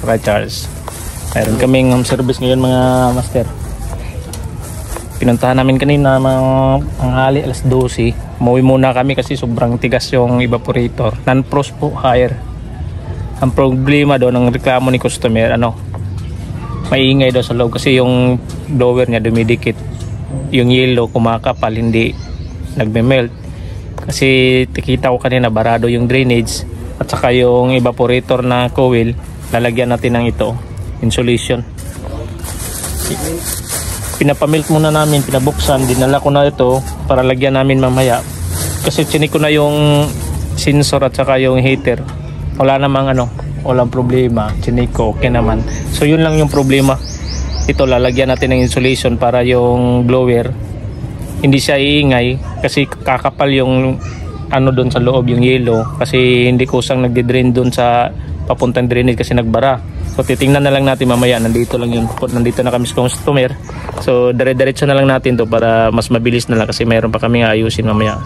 Saka Charles. Mayroon kaming home service ngayon mga master. Pinuntahan namin kanina mga hali alas 12. Umuwi muna kami kasi sobrang tigas yung evaporator. Non-frost po, higher. Ang problema doon ng reklamo ni customer, maingay daw sa loob kasi yung blower niya dumidikit. Yung yellow kumakapal, hindi nagme-melt. Kasi tikita ko kanina barado yung drainage at saka yung evaporator na coil, lalagyan natin ng ito, insulation. Pinapamelt muna namin, pinabuksan, dinala ko na ito para lagyan namin mamaya. Kasi chinik ko na yung sensor at saka yung heater. Wala namang walang problema, chinik ko, okay naman. So yun lang yung problema. Ito lalagyan natin ng insulation para yung blower hindi siya iingay kasi kakapal yung doon sa loob, yung yellow, kasi hindi kusang nagde-drain doon sa papuntang drainage kasi nagbara. So titingnan na lang natin mamaya, nandito na kami sa customer. So dire-diretso na lang natin to para mas mabilis na lang kasi mayroon pa kami ayusin mamaya.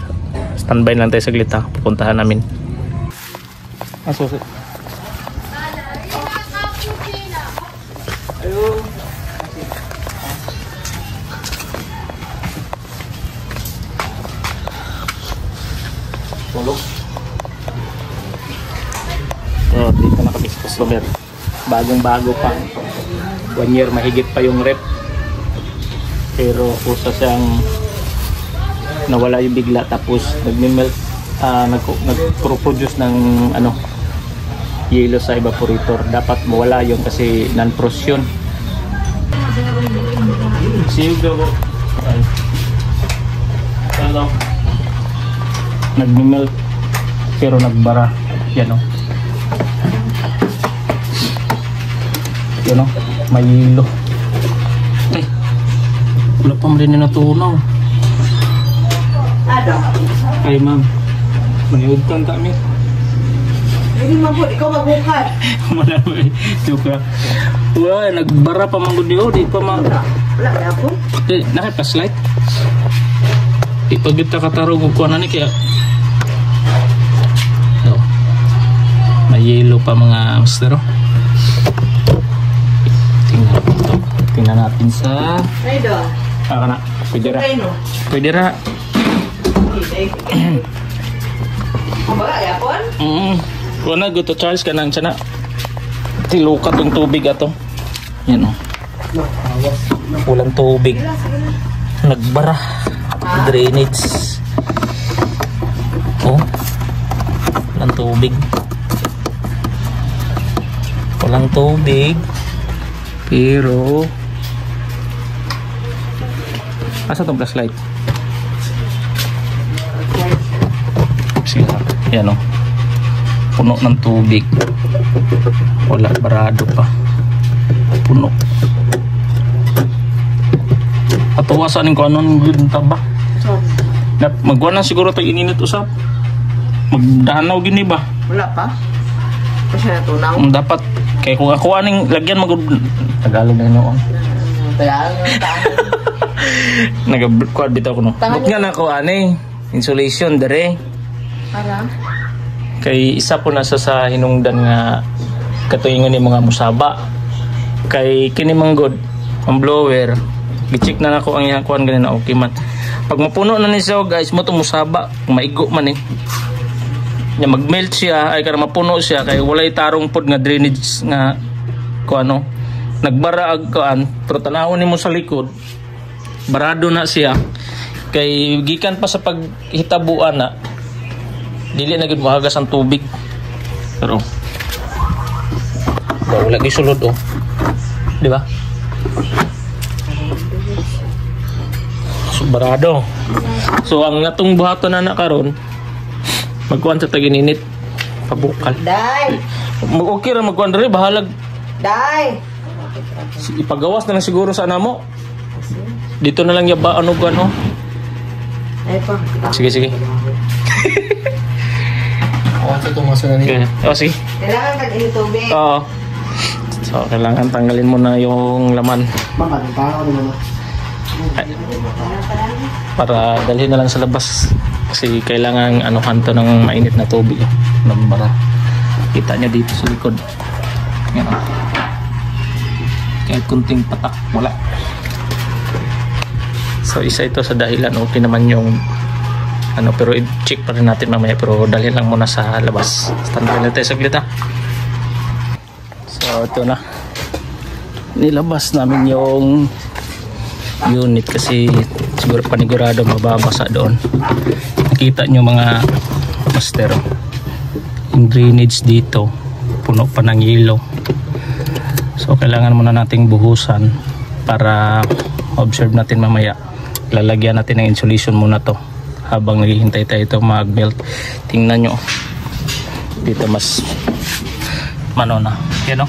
Standby lang tayo saglit ha, pupuntahan namin. Susi. Ayun. Tulog. So, dito na kami sa customer. Bagong-bago pa. 1 year mahigit pa yung rep. Pero kusa siyang nawala yung bigla tapos nag-melt, nag-produce ng yellow sa evaporator. Dapat mawala yun kasi non-frost yun. Siyog daw. Hello. Nag-melt pero nagbara. Yan may yelo. Wala pa rin na natunaw. Ay ma'am, maniugtan kami. Hindi mabot, ikaw magbukat. Wala ba eh, joke lang. Wala, nagbara pa manggod niyo, di pa ma... Wala na po. Nakipaslight. Di pag kita katarong kukuha na ni kaya... May yellow pa mga master. Tingnan natin sa... Raido. Na. Pwede ra. Pwede ra. Baga, yapon? Wala, go to Charles ka nang sana. Tilukat yung tubig ato. Yan walang tubig. Nagbara. Drainage. Walang tubig. Walang tubig. Pero asa tong flashlight? Sige, yan puno ng tubig. Wala, barado pa. Puno. Atawasan ko anong taba. Magwa na siguro ito ininit usap. Magdanaw gini ba? Wala pa? Kasi natunaw? Dapat. Kaya kung ako aning lagyan Tagalog na noon. Nag-quad bitaw ko Buk nga na ako insulation dere. Para? Kay isa po nasa sa hinungdan nga katuingon ni mga musaba. Kay kini manggod ang blower. Gi-check na nako ang iyang kuan ganina okay man. Pag mapuno na ni siya guys, mo to musaba, maigo man nya mag-melt siya ay kara mapuno siya kay walay tarong pod nga drainage nga nagbara ag pero tanawon nimo sa likod barado na siya kay gikan pa sa paghitabuan na dili na gid mohagas ang tubig pero wala gi sulod di ba so barado so ang natong buhaton na karon magkuhan sa tagininit pabukal. Day. Okay ra magkuhan diri bahalag. Day. Ipagawas na lang siguro sa namo. Dito na lang yaba gano. Ay pa. Sige. Sa tumaso na niya. Sige. Kailangan tag-init tubig. Oo. So kailangan tanggalin mo na yung laman. Bakit pa ako naman? Para dalhin na lang sa labas. Kasi kailangan hanto ng mainit na tubig. Nagbara. Kita niya dito sa likod. Yan. Kahit kunting patak, wala. So isa ito sa dahilan, okay naman yung ano, pero i-check pa rin natin mamaya, pero dalhin lang muna sa labas. Standby na tayo saglit ha. So ito na, nilabas namin yung unit kasi siguro panigurado mababasa doon. Nakita nyo mga master, yung drainage dito puno pa ng yelo, so kailangan muna nating buhusan para observe natin mamaya. Lalagyan natin ng insulation muna to habang naghihintay tayo ito mag-melt. Tingnan nyo dito, mas mano na yan o.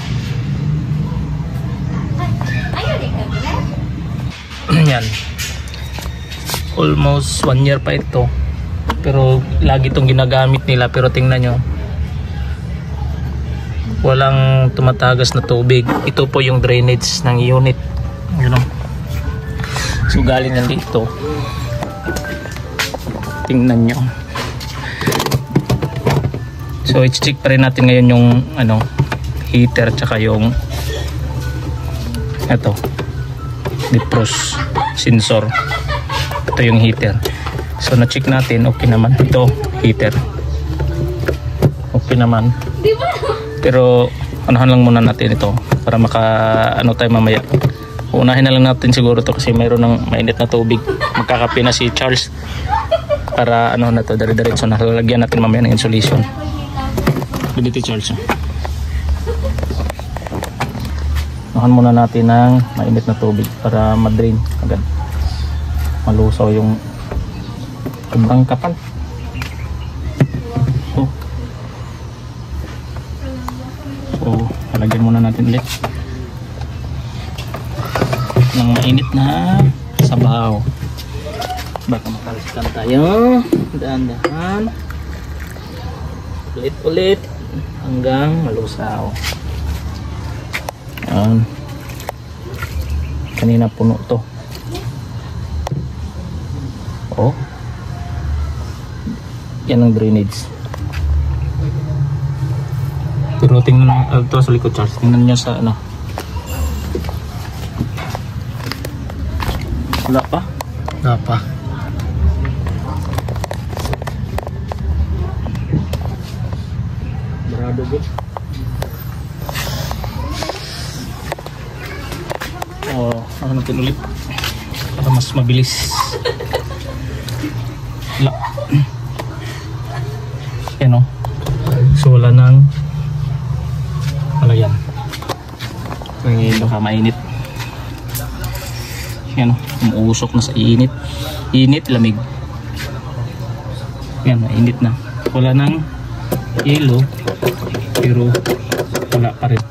Yan, almost 1 year pa ito, pero lagi itong ginagamit nila, pero tingnan nyo walang tumatagas na tubig. Ito po yung drainage ng unit, you know. So galing na dito, tingnan nyo. So i-check pa rin natin ngayon yung ano, heater tsaka yung ito defrost sensor. Ito yung heater. So na-check natin, okay naman. Ito heater, okay naman, pero anuhan lang muna natin ito para maka ano tayo mamaya. Unahin na lang natin siguro to kasi mayroon ng mainit na tubig. Magkakape na si Charles para ano na to, dire-diretso na lalagyan natin mamaya ng insulation. Dito Charles, unahan muna natin ng mainit na tubig para ma-drain agad, malusaw yung sobrang kapal. So lalagyan muna natin ulit ng mainit na sabaw. Baka makalasikan tayo. Dahan-dahan. Ulit-ulit hanggang malusaw. Yan. Kanina puno to. Oh. Yan ang drainage. Pero tingnan ito sa likod Charles. Tingnan nyo sa ano. Wala pa? Wala pa. Barado ba? Oh, ano natin ulit para mas mabilis. Wala. Yan o. So wala nang wala yan. Baka mainit. Yan o. Umuusok na sa init. Init, lamig. Yan, mainit na. Wala nang yelo, pero wala pa rin.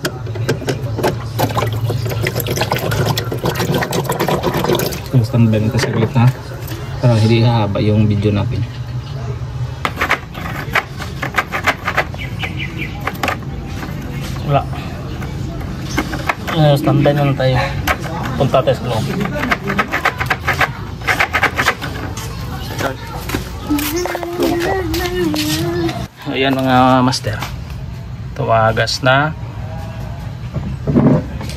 So standby na kasi ulit na para hindi hahaba yung video natin. Wala. Standby na lang tayo. Punta tayo sa loob. Ayan mga master, tumagas na.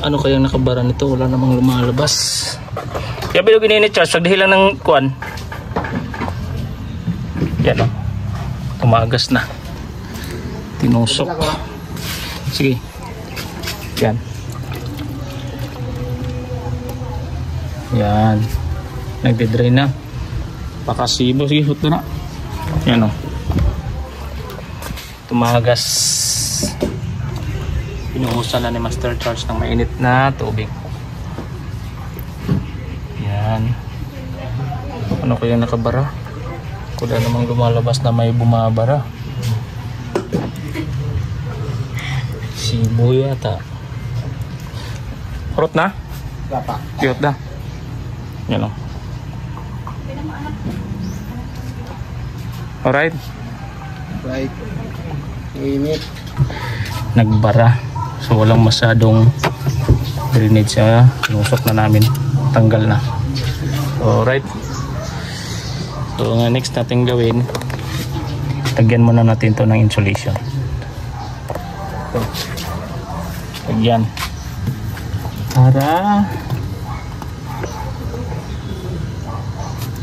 Ano kayang nakabara nito? Wala namang lumalabas. Kaya bilog ini charge pag dahilan ng kuan. Yan o, tumagas na, tinusok. Sige, yan. Yan, nagde-drain na. Pakasibo, sige, hot na. Yan o, tumagas. Pinuhusan na ni Master Charles ng mainit na tubig. Yan. Ano kaya nakabara? Wala namang lumalabas na may bumabara. Sibo yata. Hurot na? Wala. Cute na. Yan o. Alright. Right. Init. Nagbara, so walang masyadong drainage. Nusok na namin, tanggal na. Alright, so nga next natin gawin, tagyan muna natin to ng insulation. Lagyan. Para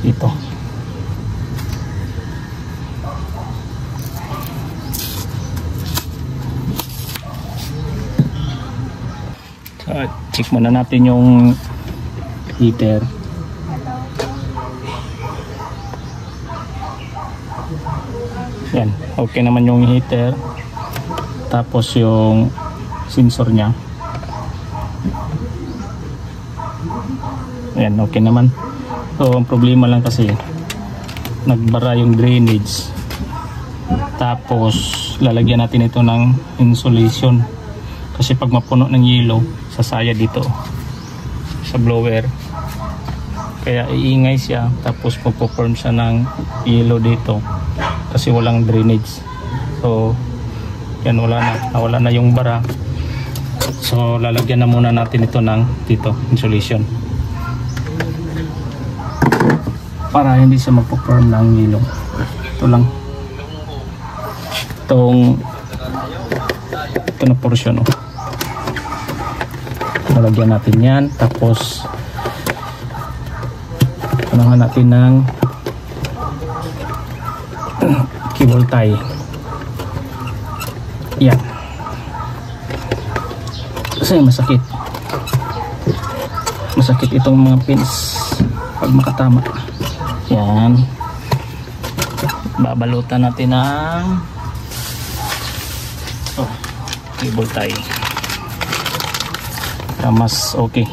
dito. So, check muna natin yung heater. Yan, okay naman yung heater. Tapos yung sensor nya. Yan, okay naman. So, ang problema lang kasi nagbara yung drainage. Tapos lalagyan natin ito ng insulation. Kasi pag mapuno ng yelo, sasaya dito sa blower. Kaya iingay siya, tapos magpo-form siya ng yelo dito kasi walang drainage. So yan, wala na yung bara. So lalagyan na muna natin ito ng dito insulation para hindi siya magpo-form ng yelo. Ito lang, ito na portion, oh. Lalagyan natin yan, tapos punahan natin ng cable tie. Yan, kasi masakit itong mga pins pag makatama. Yan, babalutan natin ng cable tie para mas okay.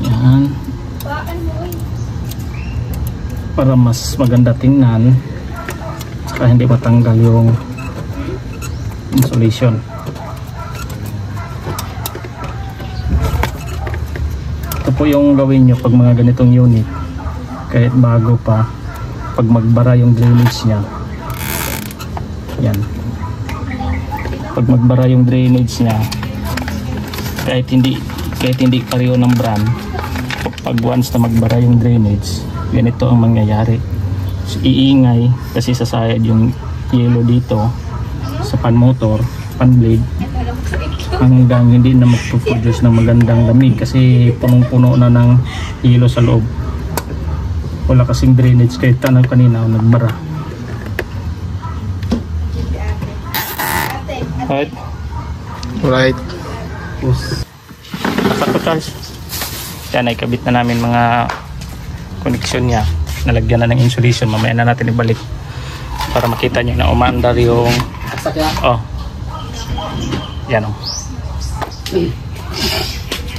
Yan, para mas maganda tingnan saka hindi matanggal yung insulation. Ito po yung gawin nyo pag mga ganitong unit, kahit bago pa, pag magbara yung drainage nya. Yan, pag magbara yung drainage nya, kahit hindi pareho ng brand, pag once na magbara yung drainage, ganito ang mangyayari. So, iingay kasi sasayad yung yelo dito sa pan motor, pan blade, hanggang hindi na magpo-produce ng magandang lamig kasi punong-puno na ng yelo sa loob. Wala kasing drainage, kahit tanong kanina nagbara. Right. Yan, ay kabit na namin mga connection niya. Nalagyan na ng insulation. Mamaya na natin ibalik para makita nyo na umaandar yung yan,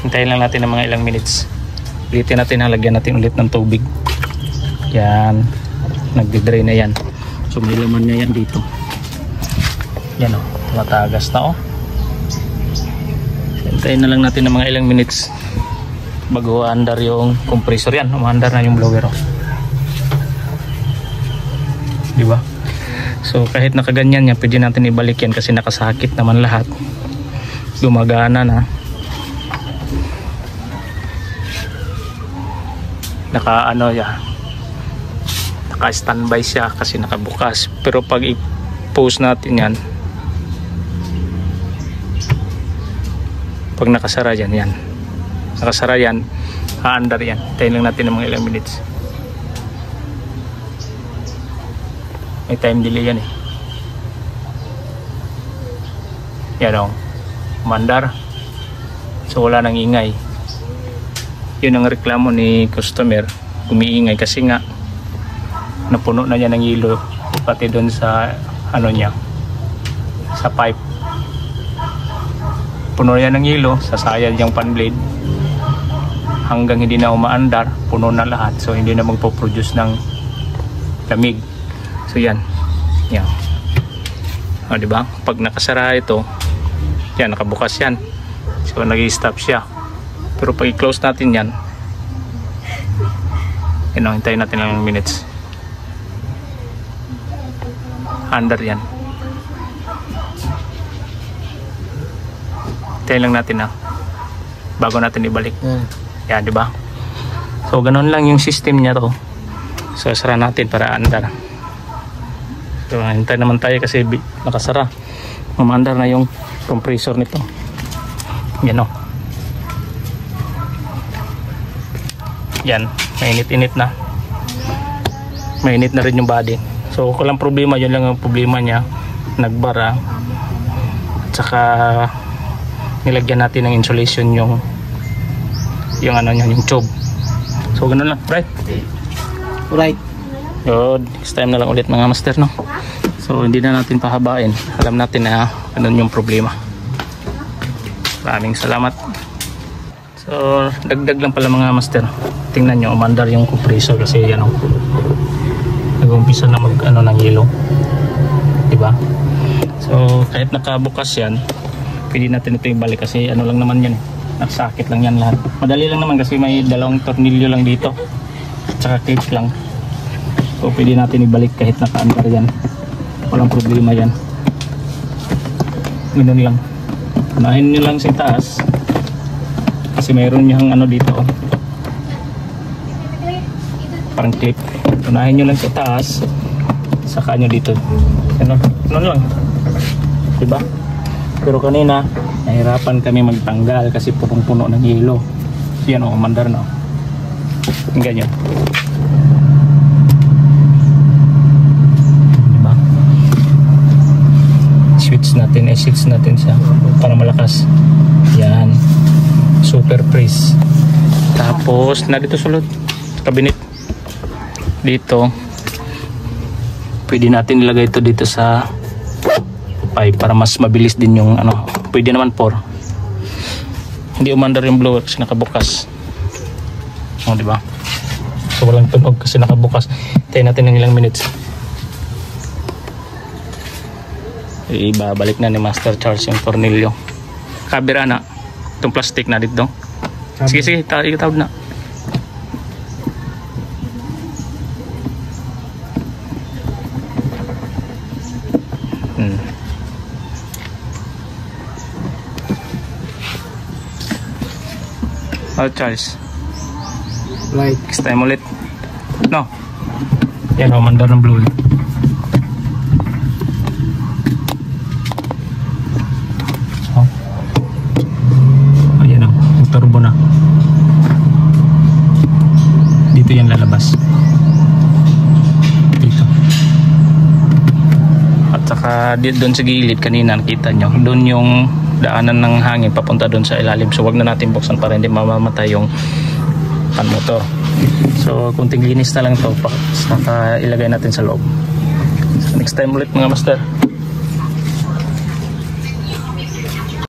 hintayin lang natin ng mga ilang minutes. Ulitin natin, halagyan natin ulit ng tubig. Yan, nagdi-drain na yan. So may laman na yan dito. Yan, tumatagas na, hintayin na lang natin ng mga ilang minutes bago andar yung compressor. Yan, umaandar na yung blower, diba? So kahit nakaganyan yan, pwede natin ibalik yan kasi nakasakit naman lahat, gumagana na, naka-standby siya kasi nakabukas. Pero pag i-post natin yan, pag nakasara yan, haandar yan. Tayo lang natin ng mga ilang minutes. May time delay yan, yan, mandar. So wala nang ingay. Yun ang reklamo ni customer, umiingay kasi nga napuno na niya ng yelo pati doon sa niya, sa pipe. Puno yan ng yelo, sasayad yung fan blade hanggang hindi na umaandar, puno na lahat. So hindi na magpo-produce ng lamig. So yan, diba? Pag nakasara ito, yan, nakabukas yan, so nag-i-stop siya. Pero pag i-close natin yan, hintayin natin ng minutes, under yan. Hintayin lang natin bago natin ibalik. Yan, diba? So ganun lang yung system niya to. So sara natin para andar. So hintay naman tayo kasi nakasara. Mamandar na yung compressor nito. Yan o. Yan, mainit-init na. Mainit na rin yung body. So walang problema, yun lang ang problema niya. Nagbara. At saka nilagyan natin ng insulation yung ano niya, yung tube. So ganun lang, right? Right. Good. Next time na lang ulit mga master, no? So hindi na natin pahabain. Alam natin na ano yung problema. Maraming salamat. So dagdag lang pala mga master. Tingnan nyo, umandar yung compressor kasi ano, nag-umpisa na mag ano ng yelo, diba? So kahit nakabukas yan, pwede natin ito ibalik kasi ano lang naman yan, nagsakit lang yan lahat. Madali lang naman kasi may dalawang tornilyo lang dito at saka clip lang. So pwede natin ibalik kahit naka-andar yan, walang problema yan. Ganun lang, unahin nyo lang sa taas kasi mayroon yung ano dito, parang clip. Unahin nyo lang sa taas, saka nyo dito. Ganun lang, diba? Pero kanina nahirapan kami magtanggal kasi punong-puno ng yelo. Yan o, umandar na. Ganyan. Diba? Switch natin siya para malakas. Yan, super press. Tapos na dito sulod kabinet dito, pwede natin ilagay ito dito sa pipe para mas mabilis din yung ano. Pwede naman 4, hindi umandar yung blower kasi nakabukas. O diba? So walang tunog kasi nakabukas. Tayo natin ng ilang minutes. Ibabalik na ni Master Charles yung tornilyo. Kabira na itong plastic na dito. Sige, tawad na. Oh, Charles. Right. Next time ulit. No. Yan, mandar ng blue. Oh. Ayan o. Turbo na. Dito yan lalabas. Dito. At saka doon sa gilid kanina nakita nyo. Doon yung daanan ng hangin papunta doon sa ilalim. So wag na natin buksan para hindi mamamatay yung pan motor. So kunting linis na lang to, saka ilagay natin sa loob. So next time ulit mga master.